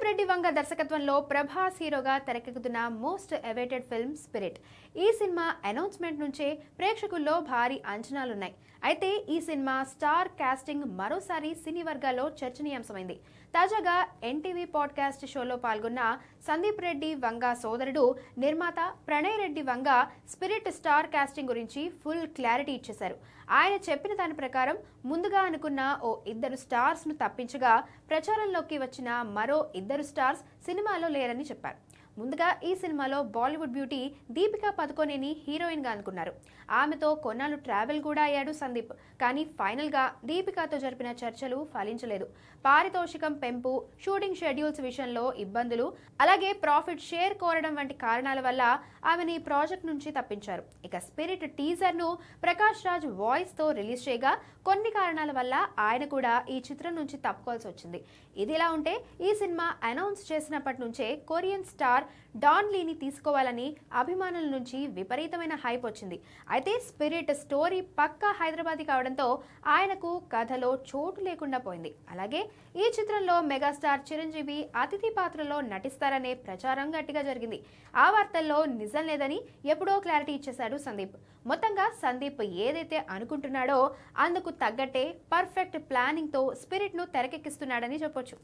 సందీప్ రెడ్డి వంగ దర్శకత్వంలో ప్రభాస్ హీరోగా తెరకెక్కుతున్న మోస్ట్ అవైటెడ్ ఫిల్మ్ స్పిరిట్. ఈ సినిమా అనౌన్స్మెంట్ నుంచే ప్రేక్షకుల్లో భారీ అంచనాలున్నాయి. అయితే ఈ సినిమా స్టార్ కాస్టింగ్ మరోసారి సినీ వర్గాల్లో చర్చనీయాంశమైంది. తాజాగా ఎన్టీవీ పాడ్కాస్ట్ షోలో పాల్గొన్న సందీప్ రెడ్డి వంగ సోదరుడు నిర్మాత Pranay Reddy Vanga spirit star casting గురించి ఫుల్ క్లారిటీ ఇచ్చేశారు. ఆయన చెప్పిన దాని ప్రకారం ముందుగా అనుకున్న ఓ 2 స్టార్స్ ను తప్పించగా ప్రచారంలోకి వచ్చిన మరో 2 స్టార్స్ సినిమాలో లేరని చెప్పారు. ముందుగా ఈ సినిమాలో బాలీవుడ్ బ్యూటీ దీపికా పదుకొనేని హీరోయిన్ గా అనుకున్నారు. ఆమెతో కొన్నాళ్ళు ట్రావెల్ కూడా అయ్యాడు సందీప్. కానీ ఫైనల్ గా దీపికాతో జరిపిన చర్చలు ఫలించలేదు. పారితోషికం పెంపు, షూటింగ్ షెడ్యూల్స్ విషయంలో ఇబ్బందులు, అలాగే ప్రాఫిట్ షేర్ కోరడం వంటి కారణాల వల్ల ఆమెని ప్రాజెక్ట్ నుంచి తప్పించారు. ఇక స్పిరిట్ టీజర్ ను ప్రకాష్ రాజ్ వాయిస్ తో రిలీజ్ చేయగా కొన్ని కారణాల వల్ల ఆయన కూడా ఈ చిత్రం నుంచి తప్పుకోవాల్సి వచ్చింది. ఇదిలా ఉంటే ఈ సినిమా అనౌన్స్ చేసినప్పటి నుంచే కొరియన్ స్టార్ డాన్ లీని తీసుకోవాలని అభిమానుల నుంచి విపరీతమైన హైప్ వచ్చింది. అయితే స్పిరిట్ స్టోరీ పక్కా హైదరాబాదీ కావడంతో ఆయనకు కథలో చోటు లేకుండా పోయింది. అలాగే ఈ చిత్రంలో మెగాస్టార్ చిరంజీవి అతిథి పాత్రలో నటిస్తారనే ప్రచారం గట్టిగా జరిగింది. ఆ వార్తల్లో నిజం లేదని ఎప్పుడో క్లారిటీ ఇచ్చేశాడు సందీప్. మొత్తంగా సందీప్ ఏదైతే అనుకుంటున్నాడో అందుకు తగ్గట్టే పర్ఫెక్ట్ ప్లానింగ్ తో స్పిరిట్ ను తెరకెక్కిస్తున్నాడని చెప్పొచ్చు.